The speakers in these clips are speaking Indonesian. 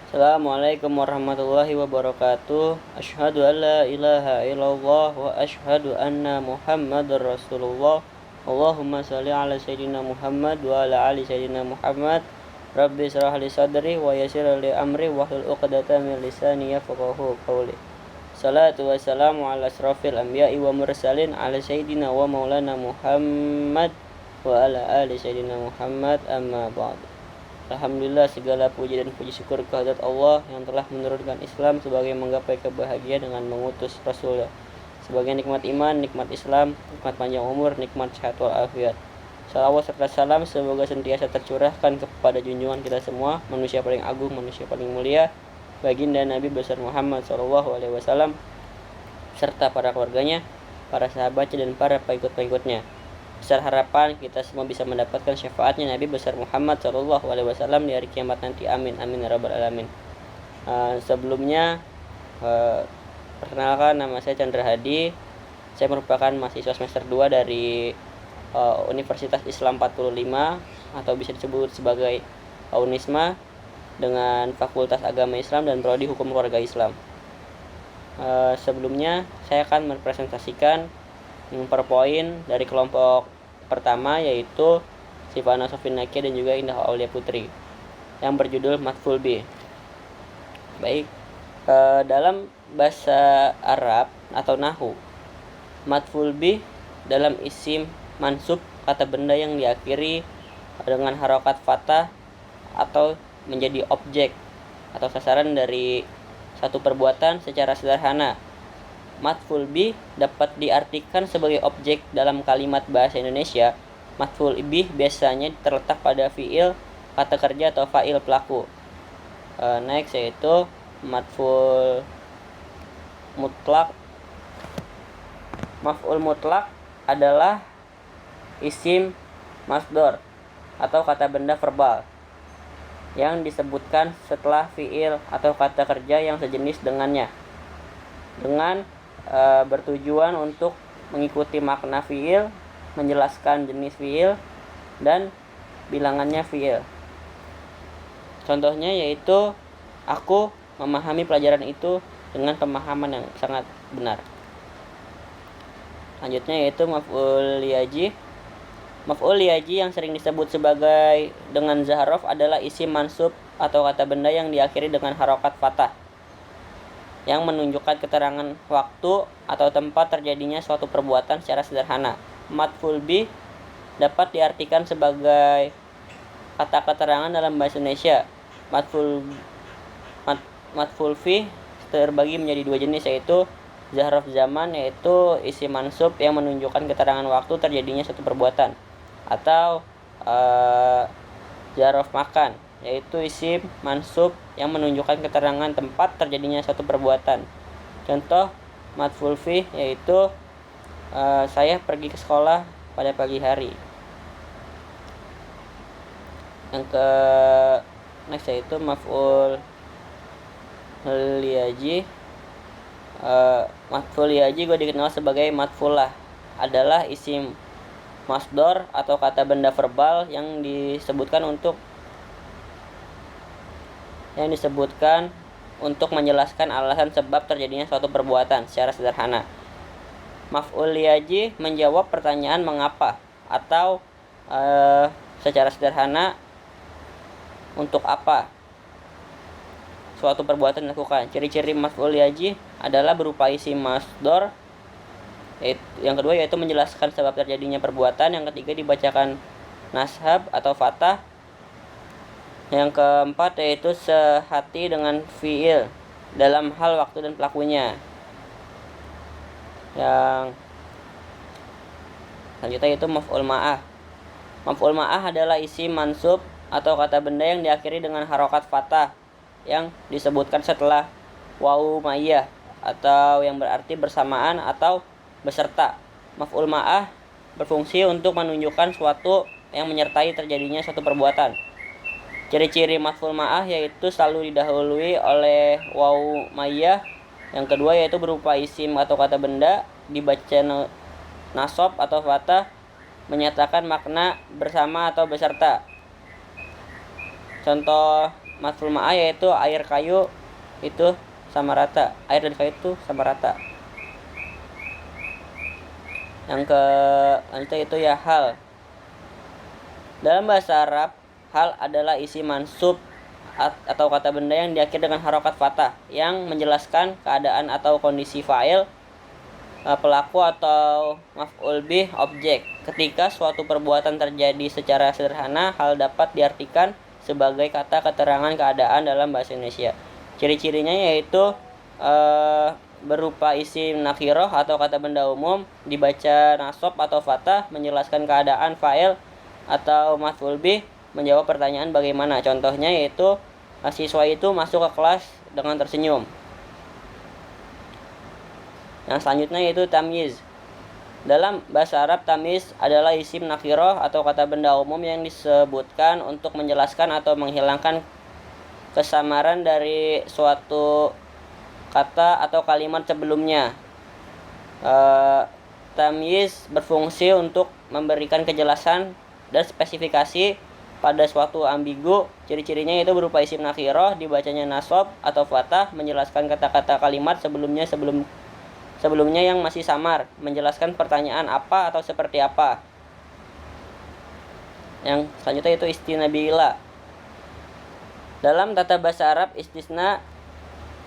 Assalamualaikum warahmatullahi wabarakatuh. Asyhadu an la ilaha illallah wa asyhadu anna Muhammadar Rasulullah. Allahumma shalli ala sayyidina Muhammad wa ala ali sayyidina Muhammad. Rabbi shrah li sadri wa yassir li amri wahlul 'uqdatam min lisani yafqahu qawli. Salatu wassalamu ala asrofil anbiya'i wa mursalin ala sayyidina wa maulana Muhammad wa ala ali sayyidina Muhammad, amma ba'd. Alhamdulillah, segala puji dan puji syukur kehadirat Allah yang telah menurunkan Islam sebagai menggapai kebahagiaan dengan mengutus Rasul sebagai nikmat iman, nikmat Islam, nikmat panjang umur, nikmat sehat walafiat. Salawat serta salam semoga sentiasa tercurahkan kepada junjungan kita semua, manusia paling agung, manusia paling mulia, baginda Nabi besar Muhammad SAW, serta para keluarganya, para sahabatnya, dan para pengikut-pengikutnya. Besar harapan kita semua bisa mendapatkan syafaatnya Nabi besar Muhammad SAW di hari kiamat nanti. Amin amin ya rabbal alamin. Sebelumnya perkenalkan, nama saya Chandra Hadi. Saya merupakan mahasiswa semester 2 dari Universitas Islam 45 atau bisa disebut sebagai Unisma, dengan Fakultas Agama Islam dan Prodi Hukum Keluarga Islam. Sebelumnya saya akan mempresentasikan per poin dari kelompok pertama, yaitu Sifana Sofinaki dan juga Indah Aulia Putri, yang berjudul Matful Bih. Baik, dalam bahasa Arab atau Nahwu, Matful Bih dalam isim mansub, kata benda yang diakhiri dengan harokat fathah atau menjadi objek atau sasaran dari satu perbuatan secara sederhana. Matful bih dapat diartikan sebagai objek dalam kalimat bahasa Indonesia. Matful bih biasanya terletak pada fiil, kata kerja, atau fa'il pelaku. Next, yaitu matful mutlak. Maf'ul mutlak adalah isim masdar atau kata benda verbal yang disebutkan setelah fiil atau kata kerja yang sejenis dengannya, dengan bertujuan untuk mengikuti makna fiil, menjelaskan jenis fiil, dan bilangannya fiil. Contohnya yaitu, aku memahami pelajaran itu dengan pemahaman yang sangat benar. Selanjutnya yaitu maf'ul liyaji. Maf'ul liyaji yang sering disebut sebagai dengan zaharaf adalah isim mansub atau kata benda yang diakhiri dengan harokat fathah yang menunjukkan keterangan waktu atau tempat terjadinya suatu perbuatan secara sederhana. Matful bih dapat diartikan sebagai kata keterangan dalam bahasa Indonesia. Matful fih terbagi menjadi dua jenis, yaitu zaharaf zaman, yaitu isim mansub yang menunjukkan keterangan waktu terjadinya suatu perbuatan, atau zaharaf makan, yaitu isim mansub yang menunjukkan keterangan tempat terjadinya suatu perbuatan. Contoh matful fih yaitu saya pergi ke sekolah pada pagi hari. Yang ke next yaitu maf'ul liyaji. Matful liyaji gue dikenal sebagai matfulah, adalah isim masdar atau kata benda verbal yang disebutkan untuk menjelaskan alasan sebab terjadinya suatu perbuatan secara sederhana. Maf'ul liyaji menjawab pertanyaan mengapa, atau secara sederhana untuk apa suatu perbuatan dilakukan. Ciri-ciri maf'ul liyaji adalah berupa isim masdar. Yang kedua yaitu menjelaskan sebab terjadinya perbuatan. Yang ketiga dibacakan nashab atau fathah. Yang keempat yaitu sehati dengan fiil dalam hal waktu dan pelakunya. Yang selanjutnya yaitu maf'ul ma'ah. Maf'ul ma'ah adalah isim mansub atau kata benda yang diakhiri dengan harokat fathah yang disebutkan setelah wawu ma'iyah, atau yang berarti bersamaan atau beserta. Maf'ul ma'ah berfungsi untuk menunjukkan suatu yang menyertai terjadinya suatu perbuatan. Ciri-ciri maf'ul ma'ah yaitu selalu didahului oleh wawu ma'iyah. Yang kedua yaitu berupa isim atau kata benda dibaca nasab atau fathah menyatakan makna bersama atau beserta. Contoh maf'ul ma'ah yaitu air kayu itu sama rata, air dari kayu itu sama rata. Yang kelanjutnya itu ya hal. Dalam bahasa Arab, hal adalah isi mansub atau kata benda yang diakhiri dengan harokat fathah yang menjelaskan keadaan atau kondisi fa'il, pelaku atau maf'ul bih, objek. Ketika suatu perbuatan terjadi secara sederhana, hal dapat diartikan sebagai kata keterangan keadaan dalam bahasa Indonesia. Ciri-cirinya yaitu berupa isim nakhiroh atau kata benda umum, dibaca nasab atau fathah, menjelaskan keadaan fa'il atau maf'ul bih, menjawab pertanyaan bagaimana. Contohnya yaitu siswa itu masuk ke kelas dengan tersenyum. Yang selanjutnya yaitu tamyiz. Dalam bahasa Arab, tamyiz adalah isim nakhiroh atau kata benda umum yang disebutkan untuk menjelaskan atau menghilangkan kesamaran dari suatu kata atau kalimat sebelumnya. Tamyiz berfungsi untuk memberikan kejelasan dan spesifikasi pada suatu ambigu. Ciri-cirinya itu berupa isim nakhiroh, dibacanya nasab atau fathah, menjelaskan kata-kata kalimat sebelumnya yang masih samar, menjelaskan pertanyaan apa atau seperti apa. Yang selanjutnya itu istisna bi'ila. Dalam tata bahasa Arab, istisna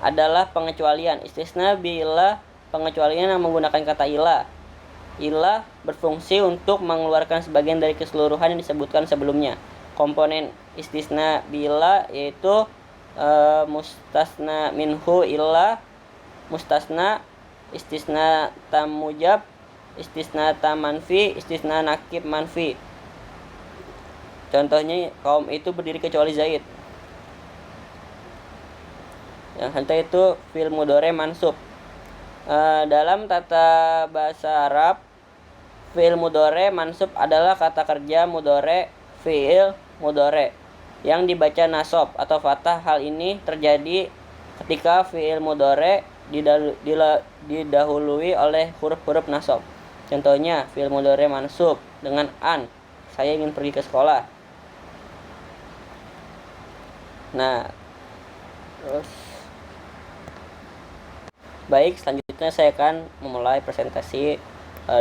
adalah pengecualian. Istisna bi'ila pengecualian yang menggunakan kata ilah. Ilah berfungsi untuk mengeluarkan sebagian dari keseluruhan yang disebutkan sebelumnya. Komponen istisna bi'ila yaitu mustasna minhu ilah, mustasna, istisna tam mujab, istisna tam manfi, istisna nakib manfi. Contohnya kaum itu berdiri kecuali Zaid. Yang selanjutnya itu fi'il mudhari mansub. Dalam tata bahasa Arab, fi'il mudhari mansub adalah kata kerja mudhari, fi'il mudhari yang dibaca nasab atau fathah. Hal ini terjadi ketika fi'il mudhari didahului oleh huruf-huruf nasab. Contohnya fi'il mudhari mansub dengan an, saya ingin pergi ke sekolah. Nah, terus baik, selanjutnya saya akan memulai presentasi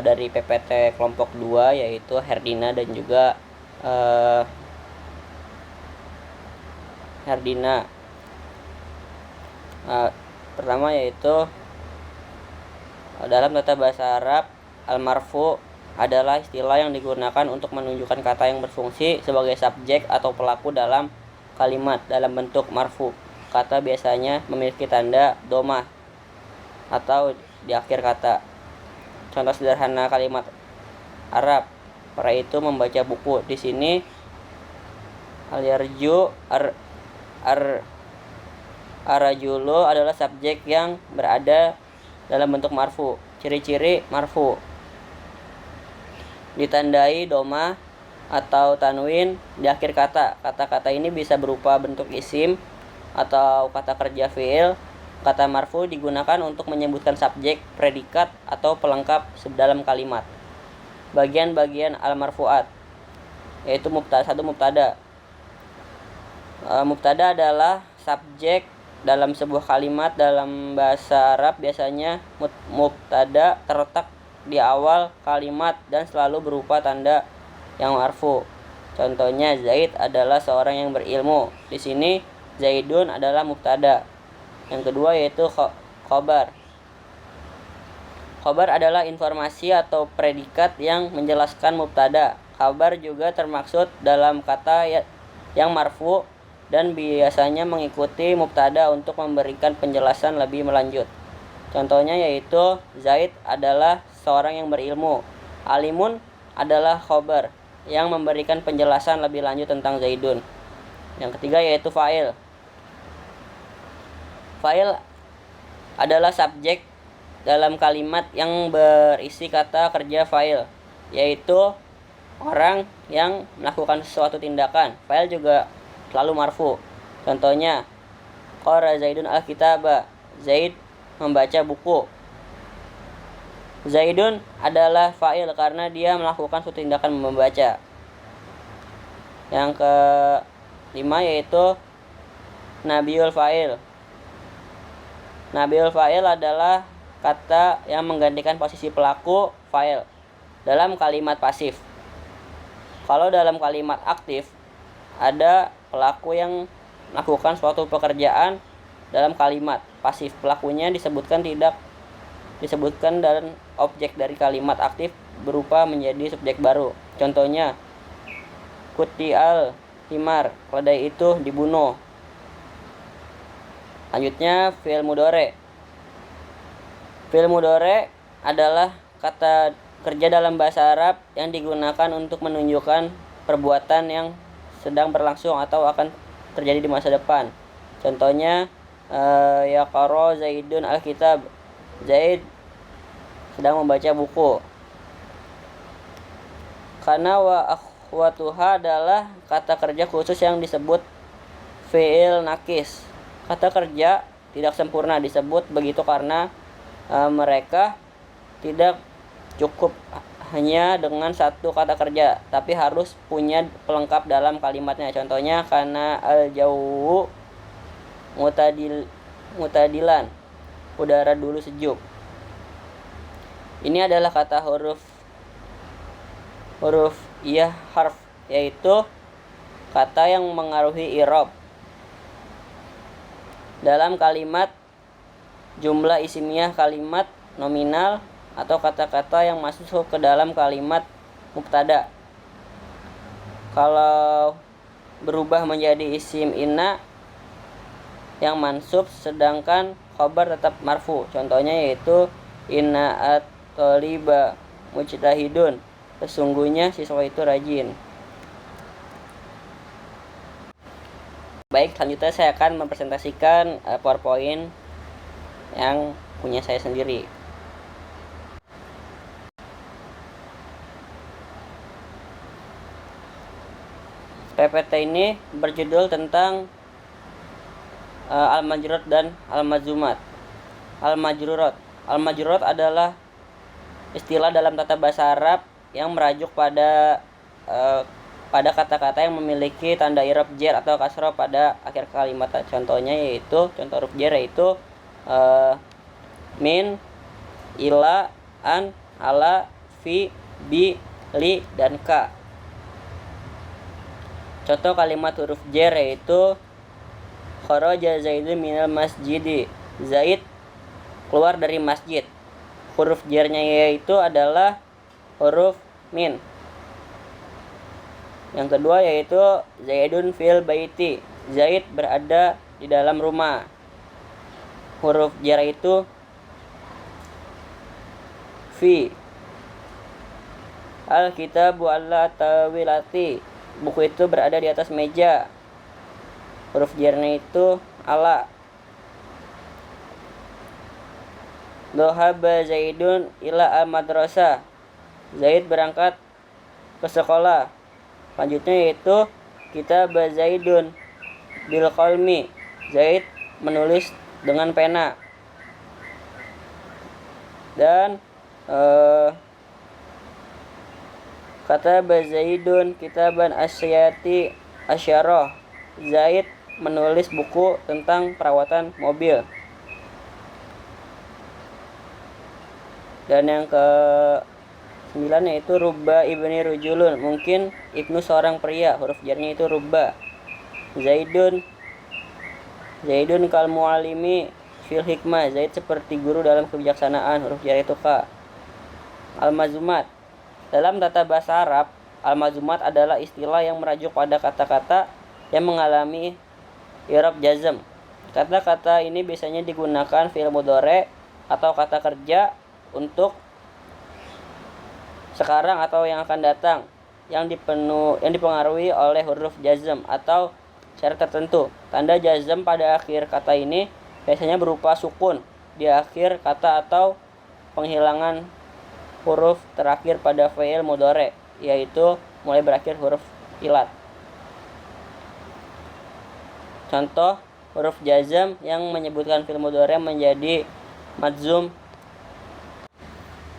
dari PPT kelompok 2 yaitu Herdina dan juga Herdina. Pertama yaitu dalam tata bahasa Arab, al-marfu adalah istilah yang digunakan untuk menunjukkan kata yang berfungsi sebagai subjek atau pelaku dalam kalimat dalam bentuk marfu. Kata biasanya memiliki tanda domah atau di akhir kata. Contoh sederhana kalimat Arab, para itu membaca buku. Di sini al-yarju arajulu adalah subjek yang berada dalam bentuk marfu. Ciri-ciri marfu: ditandai domah atau tanwin di akhir kata. Kata-kata ini bisa berupa bentuk isim atau kata kerja fi'il. Kata marfu digunakan untuk menyebutkan subjek, predikat, atau pelengkap dalam kalimat. Bagian-bagian al-marfu'at yaitu mubtada. Mubtada adalah subjek dalam sebuah kalimat. Dalam bahasa Arab biasanya mubtada terletak di awal kalimat dan selalu berupa tanda yang marfu. Contohnya Zaid adalah seorang yang berilmu. Di sini Zaidun adalah mubtada. Yang kedua yaitu khobar. Khobar adalah informasi atau predikat yang menjelaskan mubtada. Khabar juga termaksud dalam kata yang marfu dan biasanya mengikuti mubtada untuk memberikan penjelasan lebih lanjut. Contohnya yaitu Zaid adalah seorang yang berilmu. Alimun adalah khobar yang memberikan penjelasan lebih lanjut tentang Zaidun. Yang ketiga yaitu fa'il. Fa'il adalah subjek dalam kalimat yang berisi kata kerja fa'il, yaitu orang yang melakukan sesuatu tindakan. Fa'il juga selalu marfu. Contohnya qara Zaidun al-kitaba, Zaid membaca buku. Zaidun adalah fa'il karena dia melakukan suatu tindakan membaca. Yang kelima yaitu Nabiul fa'il. Nabiul fa'il adalah kata yang menggantikan posisi pelaku fa'il dalam kalimat pasif. Kalau dalam kalimat aktif ada pelaku yang melakukan suatu pekerjaan dalam kalimat pasif. Pelakunya disebutkan dan objek dari kalimat aktif berupa menjadi subjek baru. Contohnya, kuti'al himar, keledai itu dibunuh. Lanjutnya, fi'il mudhari. Fi'il mudhari adalah kata kerja dalam bahasa Arab yang digunakan untuk menunjukkan perbuatan yang sedang berlangsung atau akan terjadi di masa depan. Contohnya, yaqra Zaidun al-kitab. Zaid sedang membaca buku. Kana wa akhwatuha adalah kata kerja khusus yang disebut fi'il nakis. Kata kerja tidak sempurna disebut begitu karena mereka tidak cukup hanya dengan satu kata kerja, tapi harus punya pelengkap dalam kalimatnya. Contohnya, kana al-jawu mutadilan, udara dulu sejuk. Ini adalah kata huruf iya harf, yaitu kata yang mengaruhi i'rab dalam kalimat jumlah isimiyah, kalimat nominal, atau kata-kata yang masuk ke dalam kalimat mubtada. Kalau berubah menjadi isim inna yang mansub, sedangkan khabar tetap marfu. Contohnya yaitu inna at-thaliba mujtahidun, sesungguhnya siswa itu rajin. Baik, selanjutnya saya akan mempresentasikan PowerPoint yang punya saya sendiri. PPT ini berjudul tentang al-majrur dan al-majzumat. Al-majrur adalah istilah dalam tata bahasa Arab yang merajuk pada kata-kata yang memiliki tanda i'rab jar atau kasrah pada akhir kalimat. Contohnya yaitu huruf jar yaitu min, ila, an, ala, fi, bi, li, dan ka. Contoh kalimat huruf jar yaitu kharaja Zaidun minal masjidi, Zaid keluar dari masjid. Huruf jarnya yaitu adalah huruf min. Yang kedua yaitu Zaidun fil baiti, Zaid berada di dalam rumah. Huruf jar itu fi. Al-kitabu ala tawilati, buku itu berada di atas meja. Huruf jarnya itu ala. Dhahaba Zaidun ila al-madrasah, Zaid berangkat ke sekolah. Selanjutnya yaitu kitab Zaidun bil qalmi, Zaid menulis dengan pena. Dan kata Zaidun kitaban asyati asyarah, Zaid menulis buku tentang perawatan mobil. Dan yang ke-9 yaitu rubba ibni rujulun, mungkin ibnu seorang pria. Huruf jarnya itu rubba. Zaidun kal muallimi fil hikmah, Zaid seperti guru dalam kebijaksanaan. Huruf jar itu ka. Al-mazumat, dalam tata bahasa Arab, al-mazumat adalah istilah yang merajuk pada kata-kata yang mengalami i'rab jazm. Kata-kata ini biasanya digunakan fi'il mudhari atau kata kerja untuk sekarang atau yang akan datang yang dipengaruhi oleh huruf jazm atau syarat tertentu. Tanda jazm pada akhir kata ini biasanya berupa sukun di akhir kata atau penghilangan huruf terakhir pada fi'il mudhari, yaitu mulai berakhir huruf ilat. Contoh huruf jazm yang menyebutkan fi'il mudhari menjadi madzum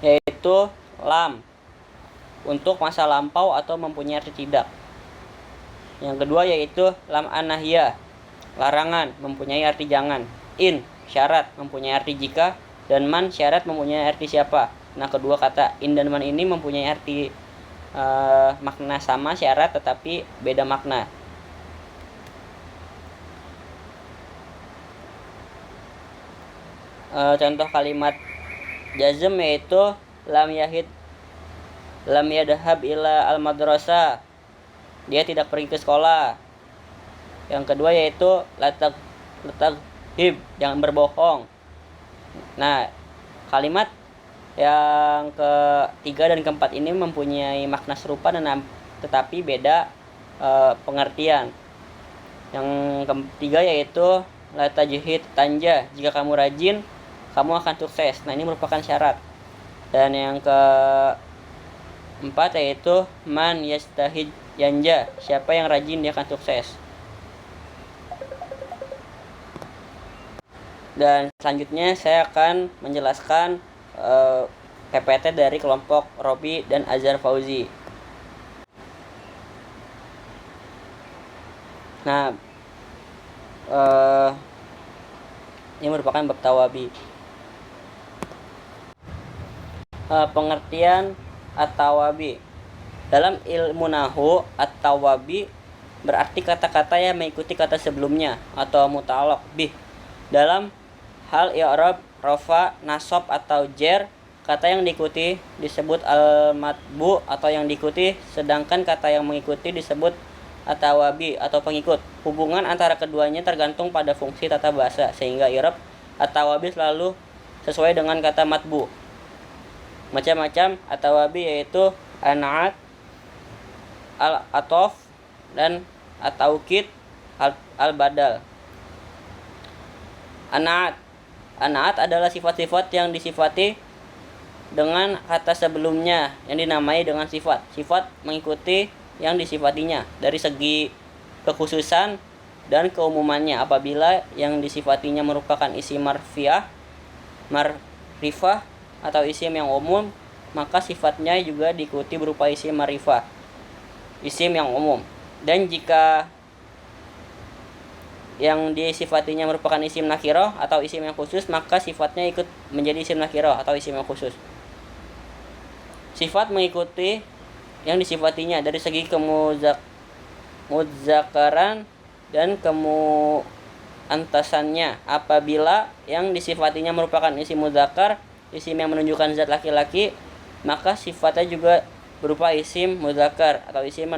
yaitu lam untuk masa lampau atau mempunyai arti tidak. Yang kedua yaitu lam an-nahyah. larangan, mempunyai arti jangan. In, syarat, mempunyai arti jika. Dan man, syarat, mempunyai arti siapa. Nah, kedua kata in dan man ini mempunyai arti makna sama syarat tetapi beda makna. Contoh kalimat jazm yaitu lam yadhhab ila al madrasah, dia tidak pergi ke sekolah. Yang kedua yaitu letak hib, jangan berbohong. Nah, kalimat yang ketiga dan keempat ini mempunyai makna serupa dan tetapi beda pengertian. Yang ketiga yaitu la tajhid tanja, jika kamu rajin kamu akan sukses. Nah, ini merupakan syarat. Dan yang keempat yaitu man yastahid yanja, siapa yang rajin dia akan sukses. Dan selanjutnya saya akan menjelaskan PPT dari kelompok Robi dan Azhar Fauzi. Nah, ini merupakan bab tawabi. Pengertian at-tawabi. Dalam ilmu nahwu, at-tawabi berarti kata-kata yang mengikuti kata sebelumnya atau muta'alaq bih. Dalam hal i'rab, rafa, nasab atau jar, kata yang diikuti disebut al-matbu atau yang diikuti, sedangkan kata yang mengikuti disebut at-tawabi atau pengikut. Hubungan antara keduanya tergantung pada fungsi tata bahasa, sehingga i'rab at-tawabi selalu sesuai dengan kata matbu. Macam-macam at-tawabi yaitu an-na'at, al-atof, dan at-taukid, al-badal. An-na'at adalah sifat-sifat yang disifati dengan kata sebelumnya yang dinamai dengan sifat. Sifat mengikuti yang disifatinya dari segi kekhususan dan keumumannya. Apabila yang disifatinya merupakan isim marfiyah, marifah atau isim yang umum, maka sifatnya juga diikuti berupa isim marifah, isim yang umum. Dan jika yang disifatinya merupakan isim nakirah atau isim yang khusus, maka sifatnya ikut menjadi isim nakirah atau isim yang khusus. Sifat mengikuti yang disifatinya dari segi kemudzakaran dan kemuantasannya. Apabila yang disifatinya merupakan isim mudzakar, isim yang menunjukkan zat laki-laki, maka sifatnya juga berupa isim mudzakar atau isim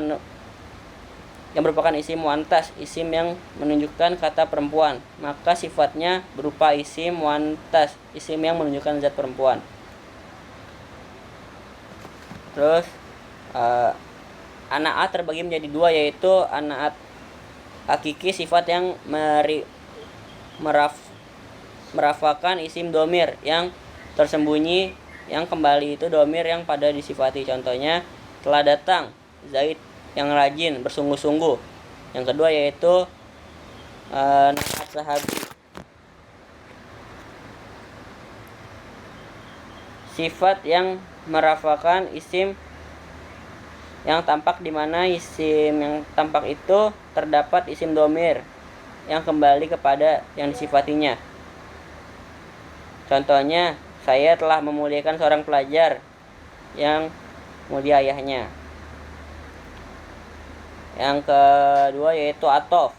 yang merupakan isim muantas, isim yang menunjukkan kata perempuan, maka sifatnya berupa isim muantas, isim yang menunjukkan zat perempuan. Terus anaat terbagi menjadi dua, yaitu anaat hakiki, sifat yang merafakan isim domir yang tersembunyi, yang kembali itu domir yang pada disifati. Contohnya, telah datang Zaid yang rajin, bersungguh-sungguh. Yang kedua yaitu na'at sahabi, sifat yang merafakan isim yang tampak, di mana isim yang tampak itu terdapat isim domir yang kembali kepada yang disifatinya. Contohnya, saya telah memuliakan seorang pelajar yang mulia ayahnya. Yang kedua yaitu atof.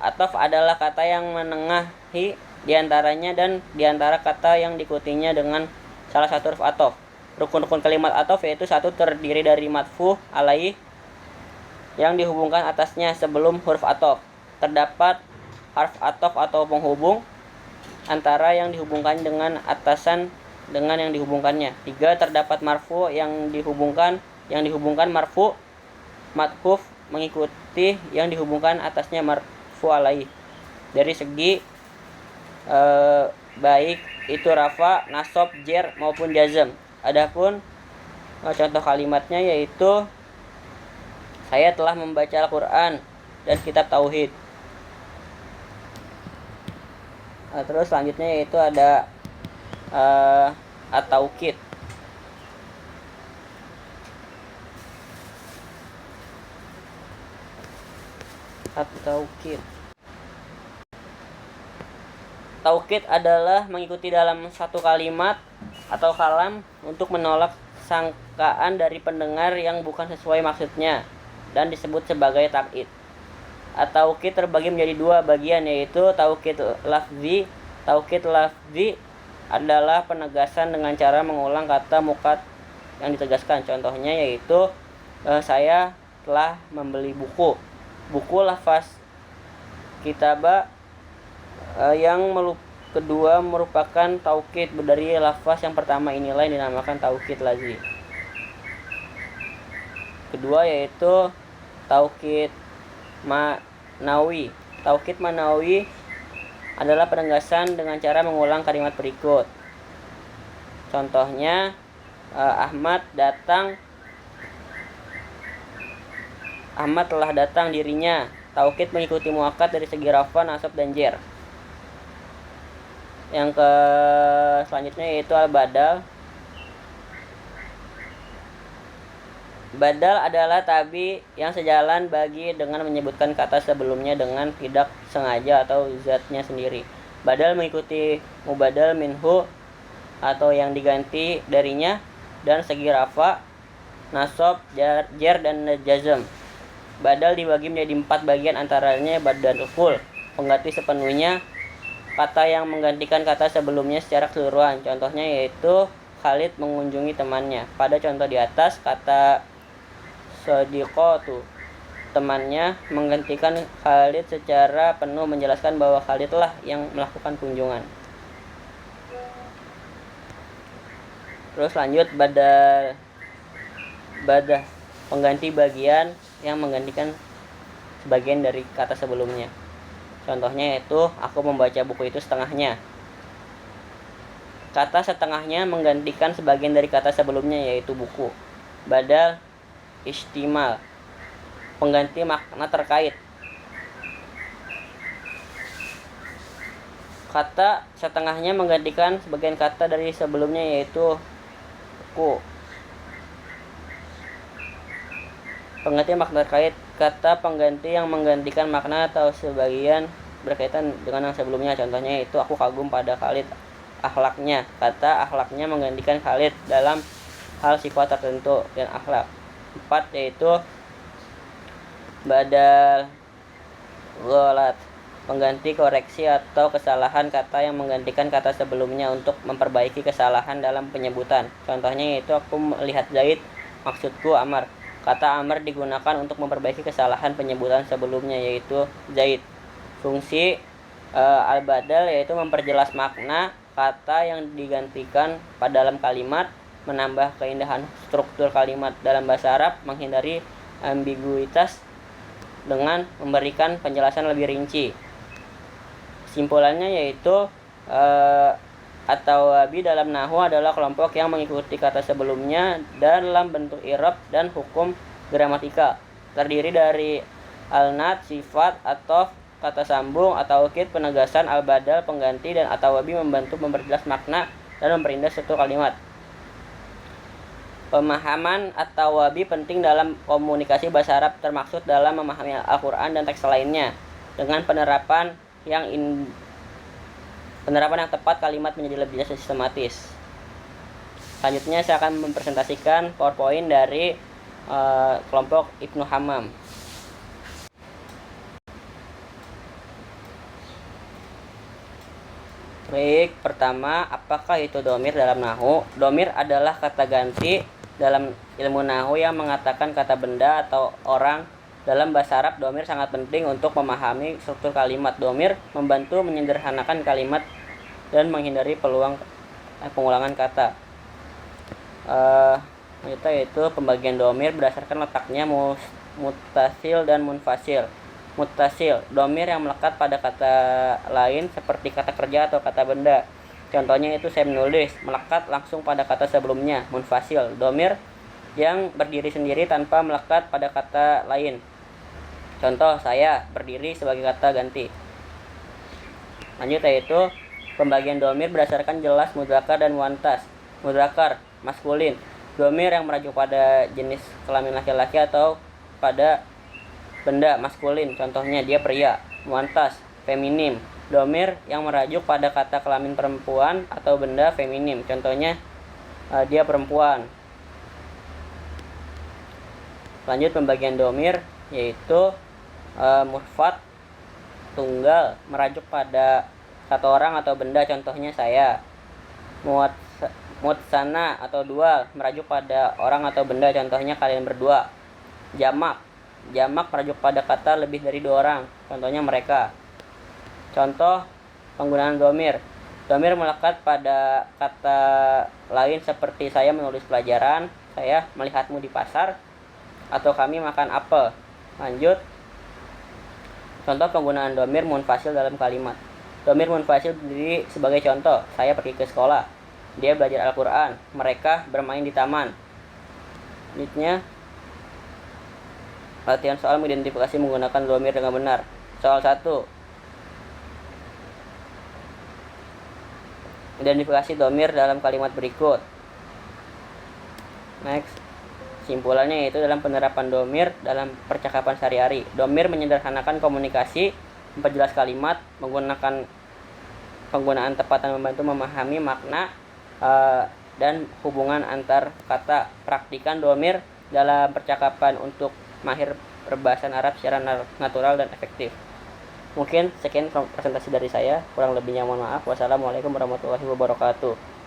Atof adalah kata yang menengahi diantaranya dan diantara kata yang diikutinya dengan salah satu huruf atof. Rukun-rukun kalimat atof yaitu satu, terdiri dari matfuh alaih yang dihubungkan atasnya sebelum huruf atof. Terdapat harf atof atau penghubung antara yang dihubungkan dengan atasan dengan yang dihubungkannya. 3, terdapat marfu yang dihubungkan marfu matfuf mengikuti yang dihubungkan atasnya marfu alaih dari segi baik itu rafa, nasab, jar maupun jazm. Adapun contoh kalimatnya yaitu saya telah membaca Al-Qur'an dan kitab tauhid. Terus selanjutnya yaitu ada at-taukid. At-taukid Taukid adalah mengikuti dalam satu kalimat atau kalam untuk menolak sangkaan dari pendengar yang bukan sesuai maksudnya dan disebut sebagai takkid. Taukid terbagi menjadi dua bagian, yaitu taukid lafzi. Taukid lafzi adalah penegasan dengan cara mengulang kata mukad yang ditegaskan. Contohnya yaitu saya telah membeli buku. Buku lafaz kitabah yang kedua merupakan taukid dari lafaz yang pertama, inilah yang dinamakan taukid lazim. Kedua yaitu taukid manawi. Taukid manawi adalah penegasan dengan cara mengulang kalimat berikut. Contohnya Ahmad telah datang dirinya. Taukid mengikuti muakkad dari segi rafa, nasab, dan jer. Yang selanjutnya yaitu al-badal. Badal adalah tabi yang sejalan bagi dengan menyebutkan kata sebelumnya dengan tidak sengaja atau zatnya sendiri. Badal mengikuti mubadal minhu atau yang diganti darinya dan segi rafa, nasab, jer, dan jazm. Badal dibagi menjadi 4 bagian, antaranya badal full, pengganti sepenuhnya kata yang menggantikan kata sebelumnya secara keseluruhan. Contohnya yaitu Khalid mengunjungi temannya. Pada contoh di atas, kata sadiqatu, temannya, menggantikan Khalid secara penuh, menjelaskan bahwa Khalid lah yang melakukan kunjungan. Terus lanjut badah, pengganti bagian yang menggantikan sebagian dari kata sebelumnya. Contohnya yaitu aku membaca buku itu setengahnya. Kata setengahnya menggantikan sebagian dari kata sebelumnya yaitu buku. Badal istimal, pengganti makna terkait. Kata setengahnya menggantikan sebagian kata dari sebelumnya yaitu buku. Pengganti makna terkait, kata pengganti yang menggantikan makna atau sebagian berkaitan dengan yang sebelumnya. Contohnya itu aku kagum pada Khalid akhlaknya. Kata akhlaknya menggantikan Khalid dalam hal sifat tertentu dan akhlak. 4 yaitu badal ghalat, pengganti koreksi atau kesalahan kata yang menggantikan kata sebelumnya untuk memperbaiki kesalahan dalam penyebutan. Contohnya yaitu aku melihat Zaid, maksudku Amr. Kata Amr digunakan untuk memperbaiki kesalahan penyebutan sebelumnya yaitu Zaid. Fungsi al-badal yaitu memperjelas makna kata yang digantikan pada dalam kalimat, menambah keindahan struktur kalimat dalam bahasa Arab, menghindari ambiguitas dengan memberikan penjelasan lebih rinci. Kesimpulannya yaitu at-tawabi dalam nahwu adalah kelompok yang mengikuti kata sebelumnya dalam bentuk i'rab dan hukum gramatikal. Terdiri dari al-nat, sifat, atof, kata sambung, at-taukid, penegasan, al-badal, pengganti, dan at-tawabi membantu memperjelas makna dan memperindah suatu kalimat. Pemahaman at-tawabi penting dalam komunikasi bahasa Arab, termaksud dalam memahami Al-Quran dan teks lainnya. Dengan penerapan yang tepat, kalimat menjadi lebih sistematis. Selanjutnya saya akan mempresentasikan PowerPoint dari kelompok Ibnu Hammam. Baik, pertama, apakah itu domir dalam nahwu? Domir adalah kata ganti dalam ilmu nahwu yang mengatakan kata benda atau orang. Dalam bahasa Arab, domir sangat penting untuk memahami struktur kalimat. Domir membantu menyederhanakan kalimat dan menghindari pengulangan kata. Yaitu pembagian domir berdasarkan letaknya muttasil dan munfasil. Muttasil, domir yang melekat pada kata lain seperti kata kerja atau kata benda. Contohnya itu saya menulis, melekat langsung pada kata sebelumnya. Munfasil, domir yang berdiri sendiri tanpa melekat pada kata lain. Contoh, saya berdiri sebagai kata ganti. Lanjut yaitu pembagian domir berdasarkan jelas mudzakkar dan muannas. Mudzakkar, maskulin, domir yang merujuk pada jenis kelamin laki-laki atau pada benda, maskulin, contohnya dia pria. Muannas, feminim, domir yang merajuk pada kata kelamin perempuan atau benda feminim. Contohnya dia perempuan. Lanjut pembagian domir, yaitu mufrad tunggal merajuk pada satu orang atau benda, contohnya saya. Mutsana atau dua merajuk pada orang atau benda, contohnya kalian berdua. Jamak merajuk pada kata lebih dari dua orang, contohnya mereka. Contoh penggunaan domir melekat pada kata lain seperti saya menulis pelajaran, saya melihatmu di pasar, atau kami makan apel. Lanjut, contoh penggunaan domir munfasil dalam kalimat. Domir munfasil berdiri sebagai contoh: saya pergi ke sekolah, dia belajar Al-Quran, mereka bermain di taman. Selanjutnya, latihan soal mengidentifikasi menggunakan domir dengan benar. Soal 1. Identifikasi domir dalam kalimat berikut. Next. Simpulannya yaitu dalam penerapan domir dalam percakapan sehari-hari. Domir menyederhanakan komunikasi, memperjelas kalimat, menggunakan penggunaan tepat dan membantu memahami makna dan hubungan antar kata. Praktikan domir dalam percakapan untuk mahir berbahasa Arab secara natural dan efektif. Mungkin sekian presentasi dari saya, kurang lebihnya mohon maaf. Wassalamualaikum warahmatullahi wabarakatuh.